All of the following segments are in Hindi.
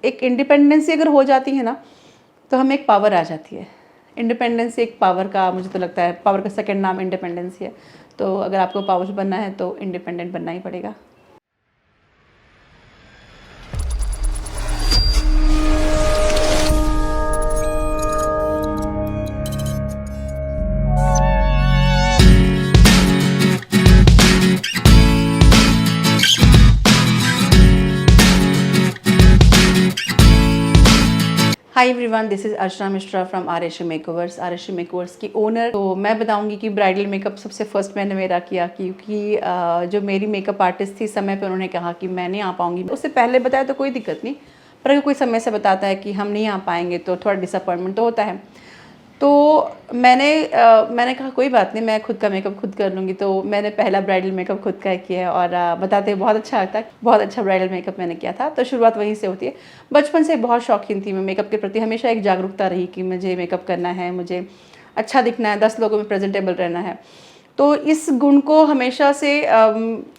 एक इंडिपेंडेंसी अगर हो जाती है ना, तो हमें एक पावर आ जाती है। इंडिपेंडेंस एक पावर का, मुझे तो लगता है पावर का सेकंड नाम इंडिपेंडेंस है। तो अगर आपको पावर बनना है तो इंडिपेंडेंट बनना ही पड़ेगा। Hi everyone, this is Archana Mishra from RSA makeovers. RSA makeovers की ओनर। तो मैं बताऊंगी कि ब्राइडल मेकअप सबसे फर्स्ट मैंने मेरा किया, क्योंकि जो मेरी मेकअप आर्टिस्ट थी, समय पे उन्होंने कहा कि मैं नहीं आ पाऊंगी। उससे पहले बताया तो कोई दिक्कत नहीं, पर अगर कोई समय से बताता है कि हम नहीं आ पाएंगे तो थोड़ा डिसअपॉइंटमेंट तो होता है। तो मैंने कहा कोई बात नहीं, मैं खुद का मेकअप खुद कर लूँगी। तो मैंने पहला ब्राइडल मेकअप खुद का किया है और बताते बहुत अच्छा लगता है। बहुत अच्छा ब्राइडल मेकअप मैंने किया था। तो शुरुआत वहीं से होती है। बचपन से बहुत शौकीन थी मैं मेकअप के प्रति, हमेशा एक जागरूकता रही कि मुझे मेकअप करना है, मुझे अच्छा दिखना है, 10 लोगों में प्रेजेंटेबल रहना है। तो इस गुण को हमेशा से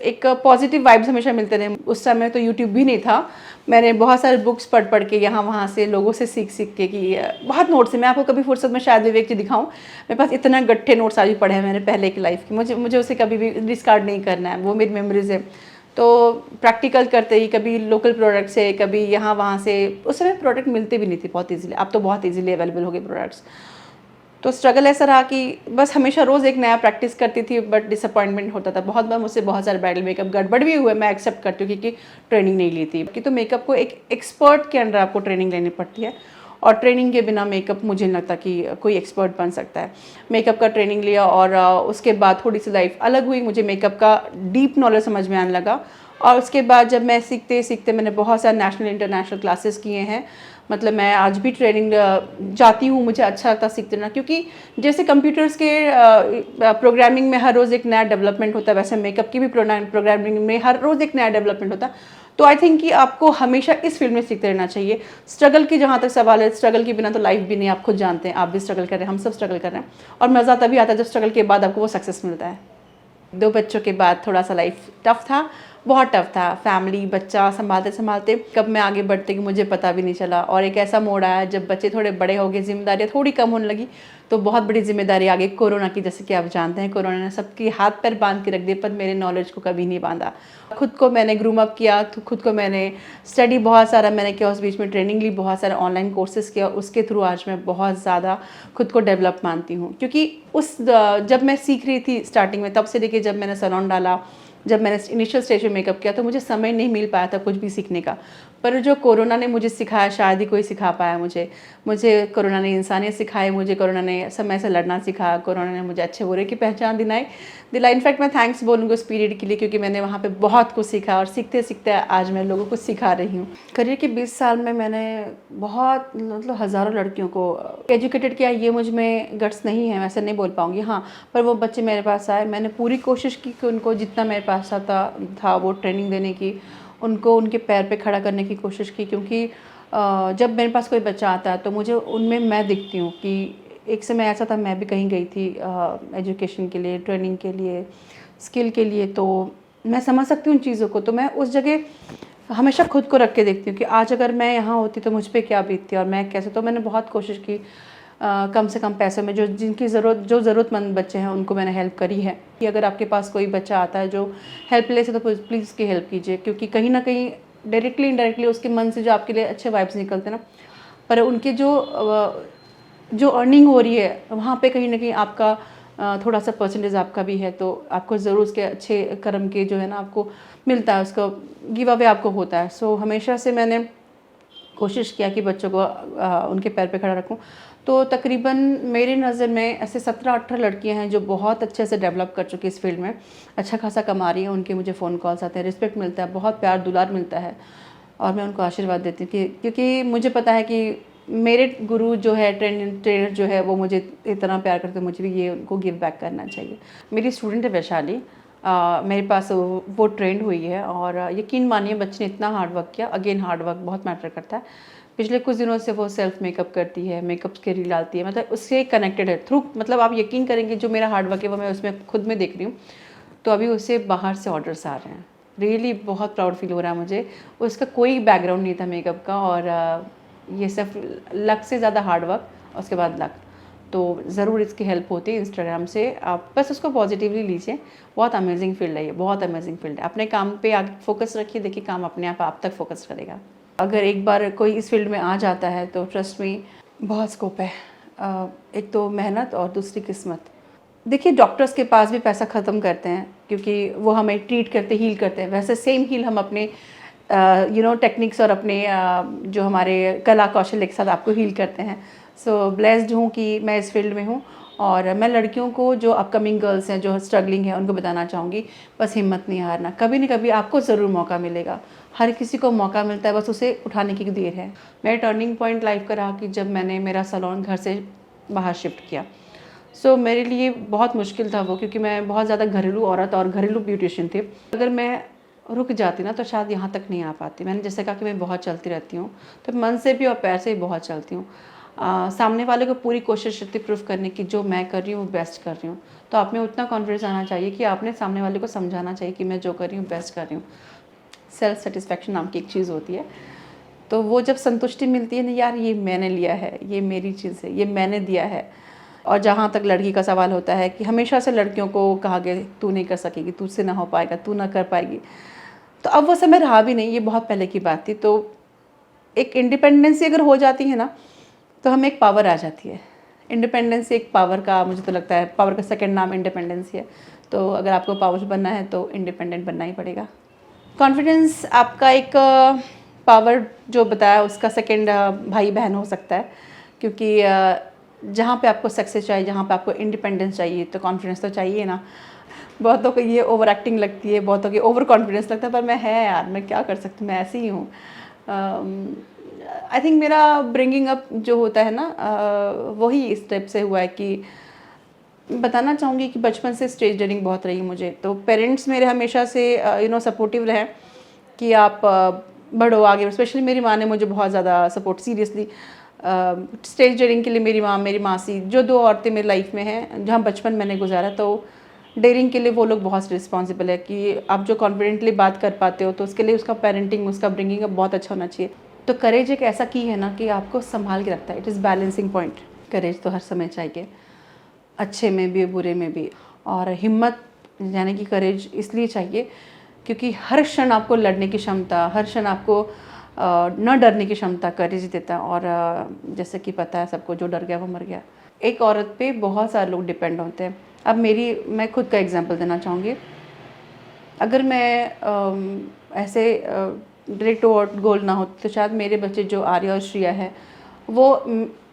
एक पॉजिटिव वाइब्स हमेशा मिलते रहे। उस समय तो यूट्यूब भी नहीं था। मैंने बहुत सारे बुक्स पढ़ के, यहाँ वहाँ से लोगों से सीख के कि बहुत नोट्स है। मैं आपको कभी फुर्सत में शायद विवेक जी दिखाऊं, मेरे पास इतना गट्ठे नोट्स आज भी पढ़े हैं मैंने पहले की लाइफ की। मुझे उसे कभी भी डिस्कार्ड नहीं करना है, वो मेरी मेमोरीज है। तो प्रैक्टिकल करते ही, कभी लोकल प्रोडक्ट से, कभी यहाँ वहाँ से। उस समय प्रोडक्ट मिलते भी नहीं थे बहुत ईजिली, अब तो बहुत ईजिली अवेलेबल हो गए प्रोडक्ट्स। तो स्ट्रगल ऐसा रहा कि बस हमेशा रोज़ एक नया प्रैक्टिस करती थी, बट डिसअपॉइंटमेंट होता था। बहुत बार मुझसे बहुत सारे ब्राइडल मेकअप गड़बड़ भी हुए, मैं एक्सेप्ट करती हूँ, क्योंकि ट्रेनिंग नहीं ली थी। कि तो मेकअप को एक एक्सपर्ट के अंडर आपको ट्रेनिंग लेनी पड़ती है, और ट्रेनिंग के बिना मेकअप मुझे नहीं लगता कि कोई एक्सपर्ट बन सकता है। मेकअप का ट्रेनिंग लिया और उसके बाद थोड़ी सी लाइफ अलग हुई, मुझे मेकअप का डीप नॉलेज समझ में आने लगा। और उसके बाद जब मैं सीखते सीखते मैंने बहुत सारे नेशनल इंटरनेशनल क्लासेस किए हैं। मतलब मैं आज भी ट्रेनिंग जाती हूँ, मुझे अच्छा लगता सीखते ना, क्योंकि जैसे कंप्यूटर्स के प्रोग्रामिंग में हर रोज़ एक नया डेवलपमेंट होता है, वैसे मेकअप की भी प्रोग्रामिंग में हर रोज़ एक नया डेवलपमेंट होता है। तो आई थिंक कि आपको हमेशा इस फील्ड में सीखते रहना चाहिए। स्ट्रगल की जहाँ तक सवाल है, स्ट्रगल के बिना तो लाइफ भी नहीं, आप खुद जानते हैं, आप भी स्ट्रगल कर रहे हैं, हम सब स्ट्रगल कर रहे हैं। और मज़ा तभी आता है जब स्ट्रगल के बाद आपको वो सक्सेस मिलता है। 2 बच्चों के बाद थोड़ा सा लाइफ टफ था, बहुत टफ था। फैमिली, बच्चा संभालते संभालते कब मैं आगे बढ़ते कि मुझे पता भी नहीं चला। और एक ऐसा मोड़ आया जब बच्चे थोड़े बड़े हो गए, जिम्मेदारियाँ थोड़ी कम होने लगी, तो बहुत बड़ी जिम्मेदारी आ गई कोरोना की। जैसे कि आप जानते हैं, कोरोना ने सबकी हाथ पैर बांध के रख दिए, पर मेरे नॉलेज को कभी नहीं बांधा। खुद को मैंने ग्रूम अप किया, तो खुद को मैंने स्टडी बहुत सारा मैंने किया, उस बीच में ट्रेनिंग ली, बहुत सारे ऑनलाइन कोर्सेज किया। उसके थ्रू आज मैं बहुत ज़्यादा खुद को डेवलप मानती हूँ, क्योंकि जब मैं सीख रही थी स्टार्टिंग में, तब से लेके जब मैंने सैलून डाला, जब मैंने इनिशियल स्टेज में मेकअप किया, तो मुझे समय नहीं मिल पाया था कुछ भी सीखने का। पर जो कोरोना ने मुझे सिखाया, शायद ही कोई सिखा पाया मुझे कोरोना ने इंसानियत सिखाई, मुझे कोरोना ने समय से लड़ना सिखाया, कोरोना ने मुझे अच्छे बुरे की पहचान दिलाई। इनफैक्ट मैं थैंक्स बोलूँगी उस पीरियड के लिए, क्योंकि मैंने वहाँ पे बहुत कुछ सीखा, और सीखते सीखते आज मैं लोगों को सिखा रही हूँ। करियर के 20 साल में मैंने बहुत, मतलब हज़ारों लड़कियों को एजुकेटेड किया। ये मुझ में गट्स नहीं है, वैसे नहीं बोल पाऊँगी, हाँ। पर वो बच्चे मेरे पास आए, मैंने पूरी कोशिश की कि उनको जितना मेरे पास था वो ट्रेनिंग देने की, उनको उनके पैर पे खड़ा करने की कोशिश की। क्योंकि जब मेरे पास कोई बच्चा आता है तो मुझे उनमें मैं दिखती हूँ कि एक समय ऐसा था, मैं भी कहीं गई थी एजुकेशन के लिए, ट्रेनिंग के लिए, स्किल के लिए, तो मैं समझ सकती हूँ उन चीज़ों को। तो मैं उस जगह हमेशा खुद को रख के देखती हूँ कि आज अगर मैं यहाँ होती तो मुझ पर क्या बीतती और मैं कैसे। तो मैंने बहुत कोशिश की, कम से कम पैसों में जो ज़रूरतमंद बच्चे हैं उनको मैंने हेल्प करी है। कि अगर आपके पास कोई बच्चा आता है जो हेल्पलेस है, तो प्लीज़ उसकी हेल्प कीजिए, क्योंकि कहीं ना कहीं डायरेक्टली इनडायरेक्टली उसके मन से जो आपके लिए अच्छे वाइब्स निकलते हैं ना, पर उनके जो अर्निंग हो रही है वहाँ पे कहीं ना कहीं आपका थोड़ा सा परसेंटेज आपका भी है। तो आपको ज़रूर उसके अच्छे कर्म के जो है ना आपको मिलता है, उसका गिव अवे आपको होता है। सो हमेशा से मैंने कोशिश किया कि बच्चों को उनके पैर पे खड़ा रखूं। तो तकरीबन मेरी नज़र में ऐसे 17-18 लड़कियां हैं जो बहुत अच्छे से डेवलप कर चुकी इस फील्ड में, अच्छा खासा कमा रही हैं। उनके मुझे फ़ोन कॉल्स आते हैं, रिस्पेक्ट मिलता है, बहुत प्यार दुलार मिलता है, और मैं उनको आशीर्वाद देती हूँ कि क्योंकि मुझे पता है कि मेरे गुरु जो है, ट्रेनर जो है, वो मुझे इतना प्यार करते हैं, मुझे भी ये उनको गिव बैक करना चाहिए। मेरी स्टूडेंट है वैशाली, मेरे पास वो ट्रेंड हुई है, और यकीन मानिए बच्चे ने इतना हार्ड वर्क किया। अगेन हार्ड वर्क बहुत मैटर करता है। पिछले कुछ दिनों से वो सेल्फ मेकअप करती है, मेकअप के रील डालती है, मतलब उससे कनेक्टेड है थ्रू। मतलब आप यकीन करेंगे जो मेरा हार्ड वर्क है वो मैं उसमें खुद में देख रही हूँ। तो अभी उससे बाहर से ऑर्डर्स आ रहे हैं, रियली बहुत प्राउड फील हो रहा है मुझे। उसका कोई बैकग्राउंड नहीं था मेकअप का, और ये सिर्फ लक से ज़्यादा हार्ड वर्क और उसके बाद लक। तो ज़रूर इसकी हेल्प होती है इंस्टाग्राम से। आप बस उसको पॉजिटिवली लीजिए। बहुत अमेजिंग फील्ड है ये, बहुत अमेजिंग फील्ड है। अपने काम पे आगे फोकस रखिए, देखिए काम अपने आप तक फोकस करेगा। अगर एक बार कोई इस फील्ड में आ जाता है तो ट्रस्ट मी बहुत स्कोप है। एक तो मेहनत और दूसरी किस्मत। देखिए डॉक्टर्स के पास भी पैसा ख़त्म करते हैं क्योंकि वो हमें ट्रीट करते, हील करते हैं। वैसे सेम हील हम अपने टेक्निक्स और अपने जो हमारे कला कौशल के साथ आपको हील करते हैं। सो ब्लेस्ड हूँ कि मैं इस फील्ड में हूँ। और मैं लड़कियों को, जो अपकमिंग गर्ल्स हैं, जो स्ट्रगलिंग है, उनको बताना चाहूँगी बस हिम्मत नहीं हारना। कभी न कभी आपको ज़रूर मौका मिलेगा। हर किसी को मौका मिलता है, बस उसे उठाने की देर है। मेरा टर्निंग पॉइंट लाइफ का रहा कि जब मैंने मेरा सैलून घर से बाहर शिफ्ट किया। सो मेरे लिए बहुत मुश्किल था वो, क्योंकि मैं बहुत ज़्यादा घरेलू औरत और घरेलू ब्यूटिशियन थी। अगर मैं रुक जाती ना तो शायद यहाँ तक नहीं आ पाती। मैंने जैसे कहा कि मैं बहुत चलती रहती हूँ, तो मन से भी और पैर से भी बहुत चलती हूँ। सामने वाले को पूरी कोशिश रहती प्रूफ करने की जो मैं कर रही हूँ वो बेस्ट कर रही हूँ। तो आप में उतना कॉन्फिडेंस आना चाहिए कि आपने सामने वाले को समझाना चाहिए कि मैं जो कर रही हूँ बेस्ट कर रही हूँ। सेल्फ सेटिस्फेक्शन नाम की एक चीज़ होती है। तो वो जब संतुष्टि मिलती है ना, यार ये मैंने लिया है, ये मेरी चीज़ है, ये मैंने दिया है। और जहाँ तक लड़की का सवाल होता है कि हमेशा से लड़कियों को कहा गया तू नहीं कर सकेगी, तुझसे ना हो पाएगा, तू ना कर पाएगी। तो अब वो समय रहा भी नहीं, ये बहुत पहले की बात थी। तो एक इंडिपेंडेंसी अगर हो जाती है ना तो हमें एक पावर आ जाती है। इंडिपेंडेंसी एक पावर का, मुझे तो लगता है पावर का सेकंड नाम इंडिपेंडेंसी है। तो अगर आपको पावर बनना है तो इंडिपेंडेंट बनना ही पड़ेगा। कॉन्फिडेंस आपका एक पावर जो बताया उसका सेकंड भाई बहन हो सकता है, क्योंकि जहाँ पे आपको सक्सेस चाहिए, जहाँ पे आपको इंडिपेंडेंस चाहिए, तो कॉन्फिडेंस तो चाहिए ना। बहुतों को ये ओवर एक्टिंग लगती है, बहुतों की ओवर कॉन्फिडेंस लगता है, पर मैं है यार, मैं क्या कर सकती हूँ, मैं ऐसी ही हूँ। आई थिंक मेरा ब्रिंगिंग अप जो होता है ना, वही इस टाइप से हुआ है कि बताना चाहूँगी कि बचपन से स्टेज डेयरिंग बहुत रही मुझे। तो पेरेंट्स मेरे हमेशा से सपोर्टिव रहे कि आप बढ़ो आगे। स्पेशली मेरी माँ ने मुझे बहुत ज़्यादा सपोर्ट, सीरियसली स्टेज डेयरिंग के लिए मेरी माँ, मेरी मासी, जो दो औरतें मेरी लाइफ में हैं, जहाँ बचपन मैंने गुजारा, तो डेयरिंग के लिए वो लोग बहुत रिस्पॉन्सिबल है कि आप जो कॉन्फिडेंटली बात कर पाते हो तो उसके लिए उसका पेरेंटिंग, उसका ब्रिंगिंग अप बहुत अच्छा होना चाहिए। तो करेज एक ऐसा की है ना कि आपको संभाल के रखता है। It is balancing point. Courage तो हर समय चाहिए, अच्छे में भी बुरे में भी। और हिम्मत यानी कि करेज इसलिए चाहिए क्योंकि हर क्षण आपको लड़ने की क्षमता, हर क्षण आपको न डरने की क्षमता करेज देता है। और जैसे कि पता है सबको, जो डर गया वो मर गया। एक औरत पे बहुत सारे लोग डिपेंड होते हैं। अब मैं खुद का एग्जांपल देना चाहूँगी। अगर मैं ऐसे डायरेक्ट गोल ना होते तो शायद मेरे बच्चे जो आर्या और श्रिया है वो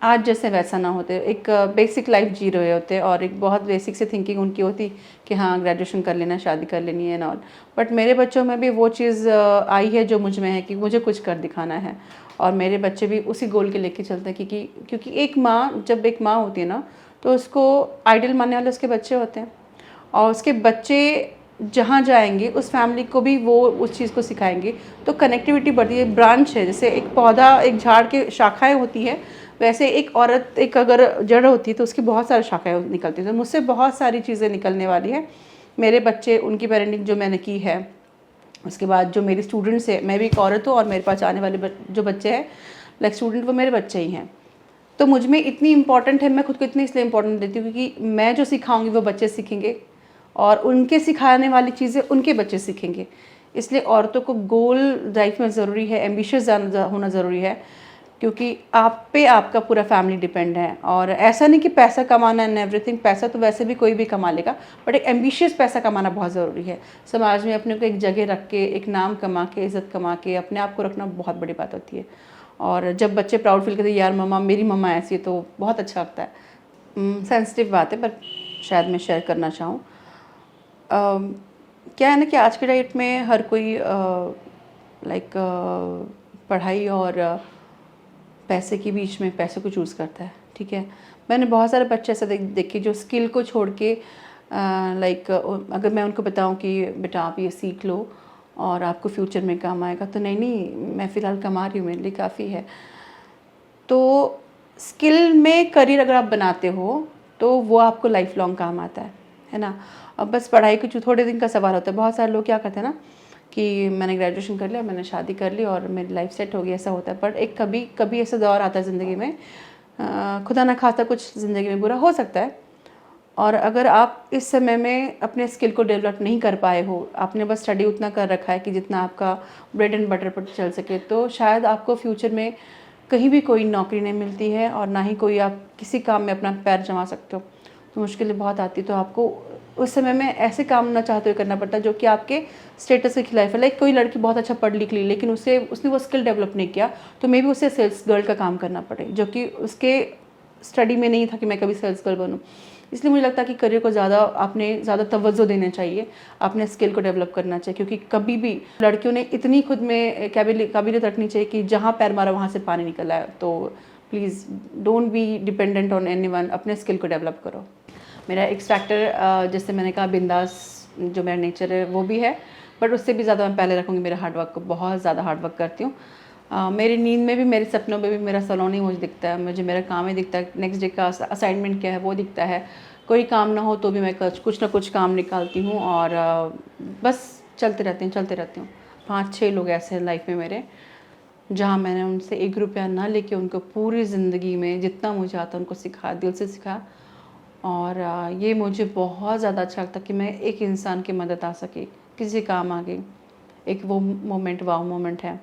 आज जैसे वैसा ना होते। एक बेसिक लाइफ जी रहे होते और एक बहुत बेसिक से थिंकिंग उनकी होती कि हाँ ग्रेजुएशन कर लेना, शादी कर लेनी है एंड ऑल। बट मेरे बच्चों में भी वो चीज़ आई है जो मुझ में है कि मुझे कुछ कर दिखाना है। और मेरे बच्चे भी उसी गोल के लेके चलते हैं क्योंकि एक माँ, जब एक माँ होती है ना तो उसको आइडल मानने वाले उसके बच्चे होते हैं। और उसके बच्चे जहाँ जाएंगे उस फैमिली को भी वो उस चीज़ को सिखाएंगे। तो कनेक्टिविटी बढ़ती है। ब्रांच है, जैसे एक पौधा, एक झाड़ के शाखाएं होती है, वैसे एक औरत, एक अगर जड़ होती है तो उसकी बहुत सारी शाखाएं निकलती हैं। तो मुझसे बहुत सारी चीज़ें निकलने वाली है। मेरे बच्चे, उनकी पेरेंटिंग जो मैंने की है, उसके बाद जो मेरी स्टूडेंट्स है, मैं भी एक औरत हूँ और मेरे पास आने वाले जो बच्चे हैं लाइक स्टूडेंट, वो मेरे बच्चे ही हैं। तो मुझ में इतनी इंपॉर्टेंट है, मैं खुद को इतनी इसलिए इंपॉर्टेंट देती हूँ क्योंकि मैं जो सिखाऊंगी वो बच्चे सीखेंगे और उनके सिखाने वाली चीज़ें उनके बच्चे सीखेंगे। इसलिए औरतों को गोल लाइफ में ज़रूरी है, एम्बिशियस होना ज़रूरी है, क्योंकि आप पे आपका पूरा फैमिली डिपेंड है। और ऐसा नहीं कि पैसा कमाना एंड एवरीथिंग, पैसा तो वैसे भी कोई भी कमा लेगा, बट एक एम्बिशियस पैसा कमाना बहुत ज़रूरी है। समाज में अपने को एक जगह रख के, एक नाम कमा के, इज़्ज़त कमा के अपने आप को रखना बहुत बड़ी बात होती है। और जब बच्चे प्राउड फील करते हैं यार मम्मा, मेरी मम्मा ऐसी है, तो बहुत अच्छा लगता है। सेंसिटिव बात है पर शायद मैं शेयर करना चाहूँ। क्या है ना कि आज के डेट में हर कोई पढ़ाई और पैसे के बीच में पैसे को चूज़ करता है। ठीक है, मैंने बहुत सारे बच्चे ऐसे देखे जो स्किल को छोड़ के अगर मैं उनको बताऊं कि बेटा आप ये सीख लो और आपको फ्यूचर में काम आएगा, तो नहीं मैं फ़िलहाल कमा रही हूँ, मेरे लिए काफ़ी है। तो स्किल में करियर अगर आप बनाते हो तो वो आपको लाइफ लॉन्ग काम आता है ना। अब बस पढ़ाई के थोड़े दिन का सवाल होता है। बहुत सारे लोग क्या करते हैं ना कि मैंने ग्रेजुएशन कर लिया, मैंने शादी कर ली और मेरी लाइफ सेट हो गई, ऐसा होता है। पर एक कभी कभी ऐसा दौर आता है ज़िंदगी में, खुदा ना खास्ता कुछ ज़िंदगी में बुरा हो सकता है, और अगर आप इस समय में अपने स्किल को डेवलप नहीं कर पाए हो, आपने बस स्टडी उतना कर रखा है कि जितना आपका ब्रेड एंड बटर पर चल सके, तो शायद आपको फ्यूचर में कहीं भी कोई नौकरी नहीं मिलती है और ना ही कोई आप किसी काम में अपना पैर जमा सकते हो। तो मुश्किलें बहुत आती है, तो आपको उस समय में ऐसे काम ना चाहते हुए करना पड़ता है जो कि आपके स्टेटस के खिलाफ है। लाइक कोई लड़की बहुत अच्छा पढ़ लिख ली लेकिन उसने वो स्किल डेवलप नहीं किया, तो मे बी उसे सेल्स गर्ल का काम करना पड़े, जो कि उसके स्टडी में नहीं था कि मैं कभी सेल्स गर्ल बनूँ। इसलिए मुझे लगता है कि करियर को ज़्यादा तवज्जो देना चाहिए, अपने स्किल को डेवलप करना चाहिए, क्योंकि कभी भी लड़कियों ने इतनी खुद में काबिलियत रखनी चाहिए कि जहाँ पैर मारा वहाँ से पानी निकल आए। तो please don't be dependent on anyone, अपने स्किल को डेवलप करो। मेरा एक्स फैक्टर, जैसे मैंने कहा, बिंदास जो मेरा नेचर है वो भी है, बट उससे भी ज़्यादा मैं पहले रखूँगी मेरे हार्डवर्क को। बहुत ज़्यादा हार्डवर्क करती हूँ। मेरी नींद में भी, मेरे सपनों में भी मेरा सलोन ही मुझे दिखता है, मुझे मेरा काम ही दिखता है, नेक्स्ट डे का असाइनमेंट क्या है वो दिखता है। कोई काम ना हो तो भी मैं कुछ ना कुछ काम निकालती हूँ और बस चलते रहती हूँ। 5-6 लोग ऐसे हैं लाइफ में मेरे, जहाँ मैंने उनसे 1 रुपया ना लेके उनको पूरी ज़िंदगी में जितना मुझे आता उनको सिखा, दिल से सिखा। और ये मुझे बहुत ज़्यादा अच्छा लगता कि मैं एक इंसान की मदद आ सके, किसी काम आ गई। एक वो मोमेंट वाव मोमेंट है।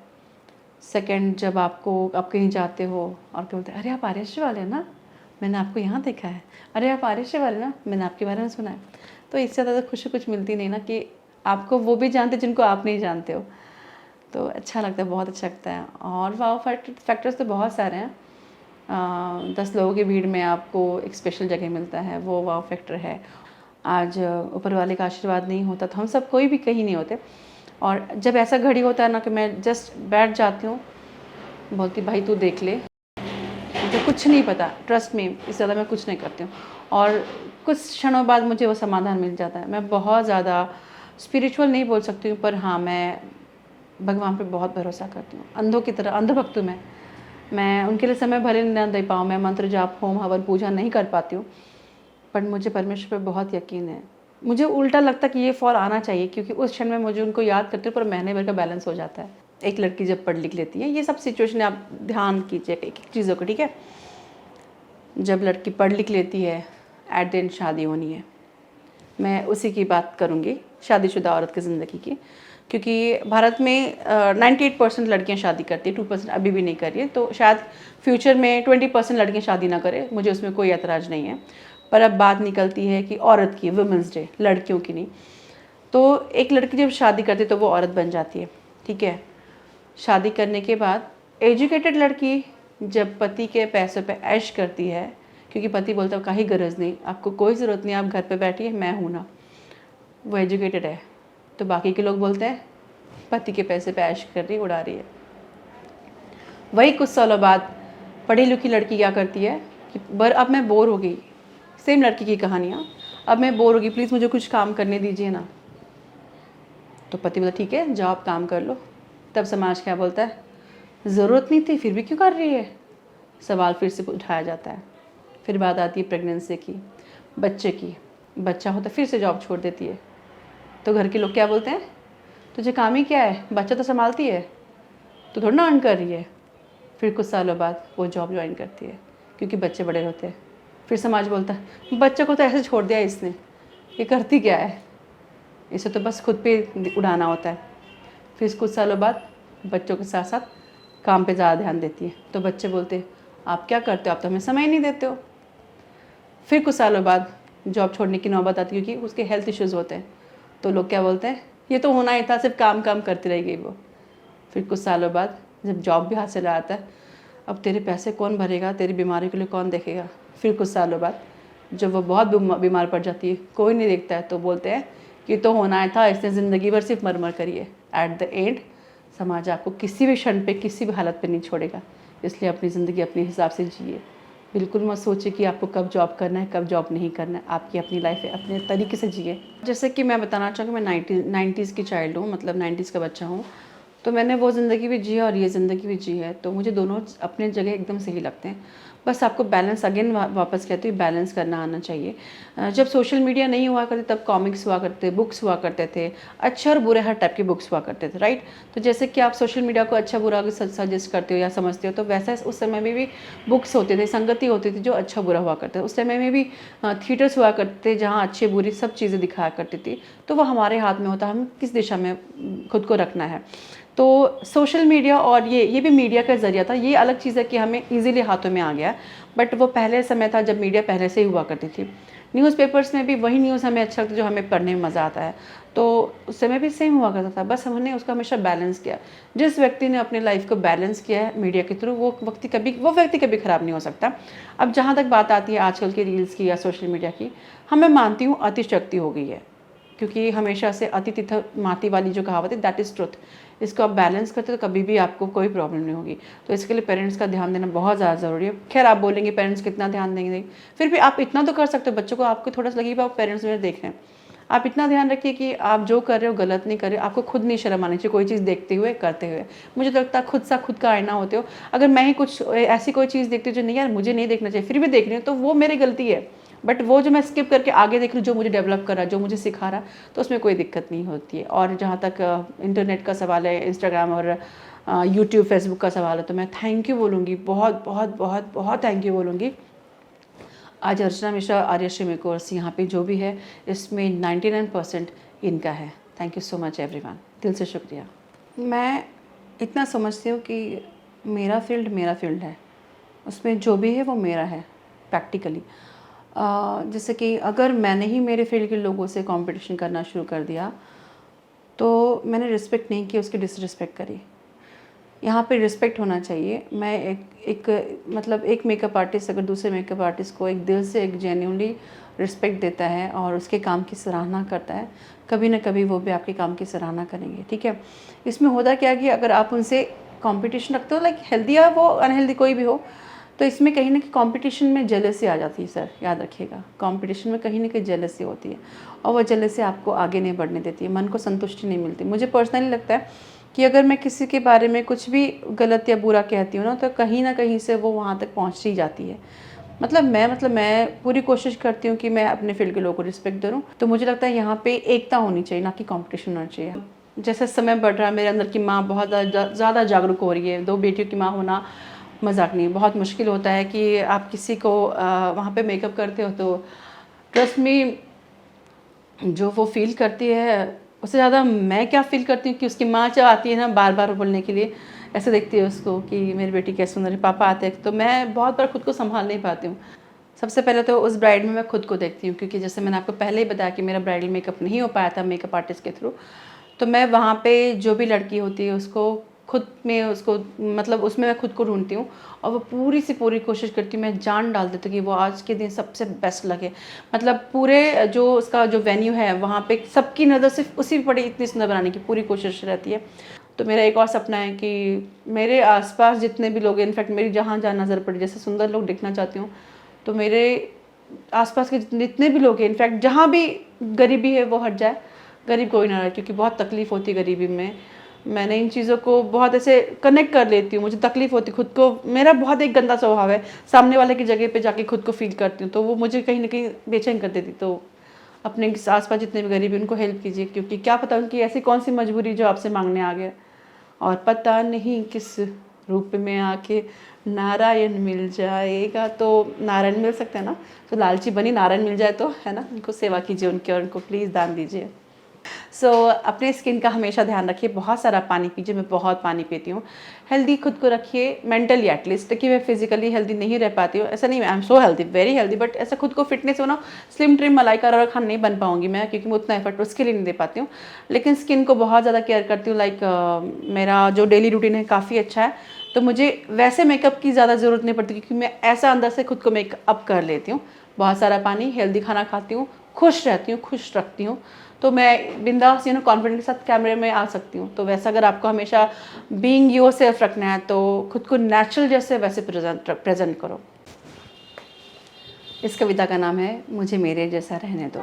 सेकंड, जब आप कहीं जाते हो और क्या बोलते हैं, अरे आप आर्यश्री वाले हैं ना, मैंने आपको यहाँ देखा है, अरे आप आर्यश्री वाले ना, मैंने आपके बारे में सुना है। तो इससे ज़्यादा खुशी कुछ मिलती नहीं ना, कि आपको वो भी जानते जिनको आप नहीं जानते हो। तो अच्छा लगता है, बहुत अच्छा लगता है। और वाव फैक्टर्स तो बहुत सारे हैं। 10 लोगों की भीड़ में आपको एक स्पेशल जगह मिलता है, वो वाव फैक्टर है। आज ऊपर वाले का आशीर्वाद नहीं होता तो हम सब कोई भी कहीं नहीं होते। और जब ऐसा घड़ी होता है ना कि मैं जस्ट बैठ जाती हूँ, बोलती भाई तू देख ले, मुझे कुछ नहीं पता, ट्रस्ट में, इससे ज़्यादा मैं कुछ नहीं करती हूँ। और कुछ क्षणों बाद मुझे वो समाधान मिल जाता है। मैं बहुत ज़्यादा स्पिरिचुअल नहीं बोल सकती हूँ, पर हाँ, मैं भगवान पे बहुत भरोसा करती हूँ, अंधों की तरह, अंधभक्त हूँ मैं उनके लिए समय भले न दे पाऊँ, मैं मंत्र जाप, होम हवन, पूजा नहीं कर पाती हूँ, पर मुझे परमेश्वर पे बहुत यकीन है। मुझे उल्टा लगता है कि ये फॉल आना चाहिए, क्योंकि उस क्षण में मुझे उनको याद करते हो, पर महीने भर का बैलेंस हो जाता है। एक लड़की जब पढ़ लिख लेती है, ये सब सिचुएशन आप ध्यान कीजिए एक एक चीज़ों को, ठीक है। जब लड़की पढ़ लिख लेती है, एट द एंड शादी होनी है। मैं उसी की बात करूँगी, शादीशुदा औरत की ज़िंदगी की, क्योंकि भारत में 98% लड़कियां शादी करती है, 2% अभी भी नहीं कर रही है। तो शायद फ्यूचर में 20% लड़कियां शादी ना करें, मुझे उसमें कोई एतराज़ नहीं है। पर अब बात निकलती है कि औरत की, वुमेंस डे, लड़कियों की नहीं। तो एक लड़की जब शादी करती है तो वो औरत बन जाती है, ठीक है। शादी करने के बाद एजुकेटेड लड़की जब पति के पैसों पे ऐश करती है, क्योंकि पति बोलता है कहीं गरज नहीं, आपको कोई ज़रूरत नहीं, आप घर पे बैठिए, मैं हूँ ना, वो एजुकेटेड है, तो बाकी के लोग बोलते हैं पति के पैसे पे ऐश कर रही, उड़ा रही है। वही कुछ सालों बाद पढ़ी लिखी लड़की क्या करती है कि अब मैं बोर हो गई, सेम लड़की की कहानियाँ, अब मैं बोर हो गई, प्लीज़ मुझे कुछ काम करने दीजिए ना। तो पति बोलता ठीक है, जाओ आप काम कर लो। तब समाज क्या बोलता है, ज़रूरत नहीं थी फिर भी क्यों कर रही है। सवाल फिर से उठाया जाता है। फिर बात आती है प्रेगनेंसी की, बच्चे की, बच्चा होता फिर से जॉब छोड़ देती है। तो घर के लोग क्या बोलते हैं, तुझे काम ही क्या है, बच्चा तो संभालती है, तो थोड़ा ना अर्न कर रही है। फिर कुछ सालों बाद वो जॉब ज्वाइन करती है, क्योंकि बच्चे बड़े होते हैं। फिर समाज बोलता है बच्चे को तो ऐसे छोड़ दिया इसने, ये करती क्या है, इसे तो बस खुद पे उड़ाना होता है। फिर कुछ सालों बाद बच्चों के साथ साथ काम पे ज़्यादा ध्यान देती है। तो बच्चे बोलते हैं आप क्या करते हो, आप तो हमें समय ही नहीं देते हो। फिर कुछ सालों बाद जॉब छोड़ने की नौबत आती है, क्योंकि उसके हेल्थ इश्यूज़ होते हैं। तो लोग क्या बोलते हैं, ये तो होना ही था, सिर्फ काम करती रह गई वो। फिर कुछ सालों बाद जब जॉब भी हाथ से आता है, अब तेरे पैसे कौन भरेगा, तेरी बीमारी के लिए कौन देखेगा। फिर कुछ सालों बाद जब वो बहुत बीमार पड़ जाती है, कोई नहीं देखता है, तो बोलते हैं कि तो होना ही था, इसने ज़िंदगी भर सिर्फ मर करिए। एट द एंड समाज आपको किसी भी क्षण पे, किसी भी हालत पे नहीं छोड़ेगा। इसलिए अपनी ज़िंदगी अपने हिसाब से जिए। बिल्कुल मत सोचिए कि आपको कब जॉब करना है, कब जॉब नहीं करना है। आपकी अपनी लाइफ है, अपने तरीके से जिए। जैसे कि मैं बताना चाहूँगी, मैं 90s की चाइल्ड हूँ, मतलब 90s का बच्चा हूँ। तो मैंने वो ज़िंदगी भी जी है और ये ज़िंदगी भी जी है, तो मुझे दोनों अपने जगह एकदम सही लगते हैं। बस आपको बैलेंस, अगेन वापस कहती हूँ, बैलेंस करना आना चाहिए। जब सोशल मीडिया नहीं हुआ करते तब कॉमिक्स हुआ करते, बुक्स हुआ करते थे, अच्छे और बुरे हर टाइप के बुक्स हुआ करते थे, राइट। तो जैसे कि आप सोशल मीडिया को अच्छा बुरा सजेस्ट करते हो या समझते हो, तो वैसा उस समय में भी बुक्स होते थे, संगति होती थी जो अच्छा बुरा हुआ करते थे। उस समय में भी थिएटर्स हुआ करते जहाँ अच्छे बुरी सब चीज़ें दिखाया करती थी। तो वो हमारे हाथ में होता है, हम किस दिशा में खुद को रखना है। तो सोशल मीडिया और ये भी मीडिया का ज़रिया था। ये अलग चीज़ है कि हमें इजीली हाथों में आ गया, बट वो पहले समय था जब मीडिया पहले से ही हुआ करती थी। न्यूज़पेपर्स में भी वही न्यूज़ हमें अच्छा लगता है जो हमें पढ़ने में मज़ा आता है। तो उस समय भी सेम हुआ करता था, बस हमने उसका हमेशा बैलेंस किया। जिस व्यक्ति ने अपनी लाइफ को बैलेंस किया है मीडिया के थ्रू, वो व्यक्ति कभी ख़राब नहीं हो सकता। अब जहाँ तक बात आती है आजकल के रील्स की या सोशल मीडिया की, हाँ मैं मानती हूँ अतिशक्ति हो गई है, क्योंकि हमेशा से अति तिथ माति वाली जो कहावत है, दैट इज़ ट्रुथ। इसको आप बैलेंस करते तो कभी भी आपको कोई प्रॉब्लम नहीं होगी। तो इसके लिए पेरेंट्स का ध्यान देना बहुत ज़्यादा ज़रूरी है। खैर आप बोलेंगे पेरेंट्स कितना ध्यान देंगे, फिर भी आप इतना तो कर सकते हो, बच्चों को आपको थोड़ा सा लगेगा आप पेरेंट्स में देख रहे हैं। आप इतना ध्यान रखिए कि आप जो कर रहे हो गलत नहीं कर रहे हो। आपको खुद नहीं शर्म आनी चाहिए कोई चीज़ देखते हुए, करते हुए। मुझे तो लगता है खुद का आईना होते हो। अगर मैं ही कुछ ऐसी कोई चीज़ देखती हूँ जो नहीं यार मुझे नहीं देखना चाहिए, फिर भी देख रही हूँ, तो वो मेरी गलती है। बट वो जो मैं स्किप करके आगे देख रही हूँ, जो मुझे डेवलप कर रहा है, जो मुझे सिखा रहा है, तो उसमें कोई दिक्कत नहीं होती है। और जहाँ तक इंटरनेट का सवाल है, इंस्टाग्राम और यूट्यूब फेसबुक का सवाल है, तो मैं थैंक यू बोलूँगी, बहुत बहुत बहुत बहुत थैंक यू बोलूँगी। आज अर्चना मिश्रा आर्यश्री मेकओवर्स यहाँ पे जो भी है, इसमें 99% इनका है। Thank you so much everyone, दिल से शुक्रिया। मैं इतना समझती हूँ कि मेरा फील्ड है, उसमें जो भी है वो मेरा है प्रैक्टिकली। जैसे कि अगर मैंने ही मेरे फील्ड के लोगों से कंपटीशन करना शुरू कर दिया, तो मैंने रिस्पेक्ट नहीं की, उसकी डिसरिस्पेक्ट करी। यहाँ पे रिस्पेक्ट होना चाहिए। मैं एक मेकअप आर्टिस्ट अगर दूसरे मेकअप आर्टिस्ट को एक दिल से, एक जेन्युइनली रिस्पेक्ट देता है और उसके काम की सराहना करता है, कभी ना कभी वो भी आपके काम की सराहना करेंगे, ठीक है। इसमें होता क्या कि अगर आप उनसे कंपटीशन रखते हो, लाइक हेल्दी या वो अनहेल्दी कोई भी हो, तो इसमें कहीं ना कहीं कंपटीशन में जेलसी आ जाती है। सर याद रखिएगा, कंपटीशन में कहीं ना कहीं जेलसी होती है, और वो जेलसी आपको आगे नहीं बढ़ने देती है, मन को संतुष्टि नहीं मिलती। मुझे पर्सनली लगता है कि अगर मैं किसी के बारे में कुछ भी गलत या बुरा कहती हूँ ना, तो कहीं ना कहीं से वो वहाँ तक पहुँच ही जाती है। मैं पूरी कोशिश करती हूँ कि मैं अपने फील्ड के लोगों को रिस्पेक्ट दूँ। तो मुझे लगता है यहाँ पे एकता होनी चाहिए, ना कि कंपटीशन होना चाहिए। जैसे समय बढ़ रहा है, मेरे अंदर की माँ बहुत ज़्यादा जागरूक हो रही है। 2 बेटियों की माँ होना मजाक नहीं, बहुत मुश्किल होता है कि आप किसी को वहाँ पे मेकअप करते हो, तो ट्रस्ट मी जो वो फील करती है उससे ज़्यादा मैं क्या फ़ील करती हूँ कि उसकी माँ जब आती है ना बार बार बोलने के लिए, ऐसे देखती है उसको कि मेरी बेटी कैसे सुंदर है, पापा आते हैं, तो मैं बहुत बार खुद को संभाल नहीं पाती हूँ। सबसे पहले तो उस ब्राइड में मैं खुद को देखती हूँ, क्योंकि जैसे मैंने आपको पहले ही बताया कि मेरा ब्राइडल मेकअप नहीं हो पाया था मेकअप आर्टिस्ट के थ्रू। तो मैं वहाँ पे जो भी लड़की होती है उसको खुद में उसको उसमें मैं खुद को ढूंढती हूँ, और वो पूरी से पूरी कोशिश करती हूँ, मैं जान डाल देती हूँ कि वो आज के दिन सबसे बेस्ट लगे। पूरे जो उसका जो वेन्यू है वहाँ पे सबकी नज़र सिर्फ उसी पे पड़ी, इतनी सुंदर बनाने की पूरी कोशिश रहती है। तो मेरा एक और सपना है कि मेरे आसपास जितने भी लोग, इनफैक्ट मेरी जहाँ जहाँ नज़र पड़ी, जैसे सुंदर लोग दिखना चाहती हूँ, तो मेरे आसपास के जितने भी लोग हैं, इनफैक्ट जहाँ भी गरीबी है वो हट जाए, गरीब कोई ना रहे, क्योंकि बहुत तकलीफ़ होती है गरीबी में। मैंने इन चीज़ों को बहुत ऐसे कनेक्ट कर लेती हूँ, मुझे तकलीफ़ होती खुद को। मेरा बहुत एक गंदा स्वभाव है, सामने वाले की जगह पे जाके खुद को फील करती हूँ, तो वो मुझे कहीं ना कहीं बेचैन कर देती। तो अपने आसपास जितने भी गरीब उनको हेल्प कीजिए, क्योंकि क्या पता उनकी ऐसी कौन सी मजबूरी जो आपसे मांगने आ गया, और पता नहीं किस रूप में आके नारायण मिल जाएगा। तो नारायण मिल सकते हैं ना, तो लालची बनी नारायण मिल जाए तो, है ना, उनको सेवा कीजिए उनकी, और उनको प्लीज़ दान दीजिए। अपने स्किन का हमेशा ध्यान रखिए, बहुत सारा पानी पीजिए। मैं बहुत पानी पीती हूँ। हेल्दी खुद को रखिए, मेंटली एटलीस्ट, कि मैं फिजिकली हेल्दी नहीं रह पाती हूँ, ऐसा नहीं, I am so healthy, very healthy, but ऐसा खुद को फिटनेस हो ना, स्लिम ट्रिम मलाइका और खान नहीं बन पाऊंगी मैं, क्योंकि मैं उतना एफर्ट उसके लिए नहीं दे पाती हूँ। लेकिन स्किन को बहुत ज़्यादा केयर करती हूँ। मेरा जो डेली रूटीन है काफ़ी अच्छा है, तो मुझे वैसे मेकअप की ज़्यादा ज़रूरत नहीं पड़ती, क्योंकि मैं ऐसा अंदर से खुद को मेकअप कर लेती हूँ। बहुत सारा पानी, हेल्दी खाना खाती हूँ, खुश रहती हूँ, खुश रखती हूँ, तो मैं बिंदास कॉन्फिडेंट के साथ कैमरे में आ सकती हूँ। तो वैसा अगर आपको हमेशा बीइंग योर सेल्फ रखना है, तो खुद को नेचुरल जैसे वैसे प्रेजेंट करो। इस कविता का नाम है मुझे मेरे जैसा रहने दो।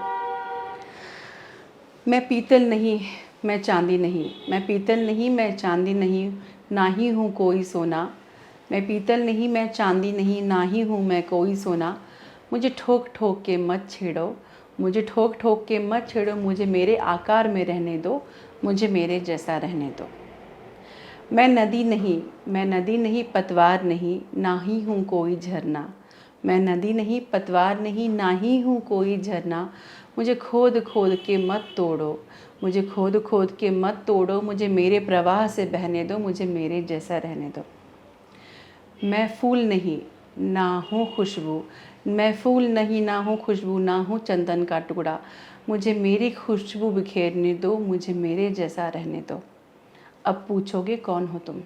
मैं पीतल नहीं, मैं चांदी नहीं, मैं पीतल नहीं, मैं चांदी नहीं, ना ही हूँ कोई सोना। मैं पीतल नहीं, मैं चांदी नहीं, ना ही हूँ मैं कोई सोना। मुझे ठोक ठोक के मत छेड़ो, मुझे ठोक ठोक के मत छेड़ो, मुझे मेरे आकार में रहने दो, मुझे मेरे जैसा रहने दो। मैं नदी नहीं, मैं नदी नहीं, पतवार नहीं, ना ही हूँ कोई झरना। मैं नदी नहीं, पतवार नहीं, ना ही हूँ कोई झरना। मुझे खोद खोद के मत तोड़ो, मुझे खोद खोद के मत तोड़ो, मुझे मेरे प्रवाह से बहने दो, मुझे मेरे जैसा रहने दो। मैं फूल नहीं, ना हूँ खुशबू, मैं फूल नहीं, ना हूँ खुशबू, ना हूँ चंदन का टुकड़ा। मुझे मेरी खुशबू बिखेरने दो, मुझे मेरे जैसा रहने दो। अब पूछोगे कौन हो तुम,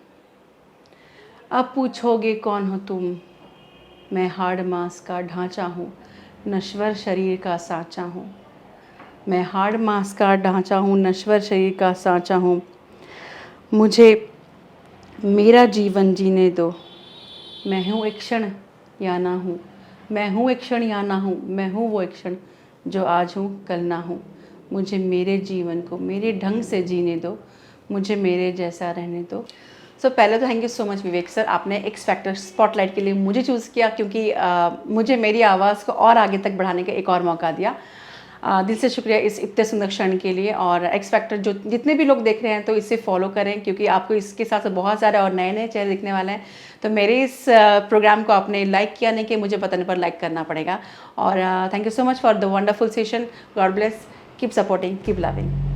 अब पूछोगे कौन हो तुम। मैं हाड़ मांस का ढांचा हूँ, नश्वर शरीर का सांचा हूँ। मैं हाड़ मांस का ढांचा हूँ, नश्वर शरीर का सांचा हूँ। मुझे मेरा जीवन जीने दो। मैं हूँ एक क्षण या ना हूँ, मैं हूँ एक क्षण या ना हूँ, मैं हूँ वो एक क्षण जो आज हूँ कल ना हूँ। मुझे मेरे जीवन को मेरे ढंग से जीने दो, मुझे मेरे जैसा रहने दो। पहले तो thank you so much Vivek sir, आपने एक्स फैक्टर स्पॉटलाइट के लिए मुझे चूज़ किया क्योंकि मुझे मेरी आवाज़ को और आगे तक बढ़ाने का एक और मौका दिया। दिल से शुक्रिया इस इतने सुंदर क्षण के लिए। और एक्स फैक्टर जो जितने भी लोग देख रहे हैं तो इसे फॉलो करें, क्योंकि आपको इसके साथ बहुत सारे और नए नए चेहरे दिखने वाले हैं। तो मेरे इस प्रोग्राम को आपने लाइक किया नहीं कि मुझे बताने पर लाइक करना पड़ेगा। और thank you so much for the wonderful session. God bless, keep supporting, keep loving.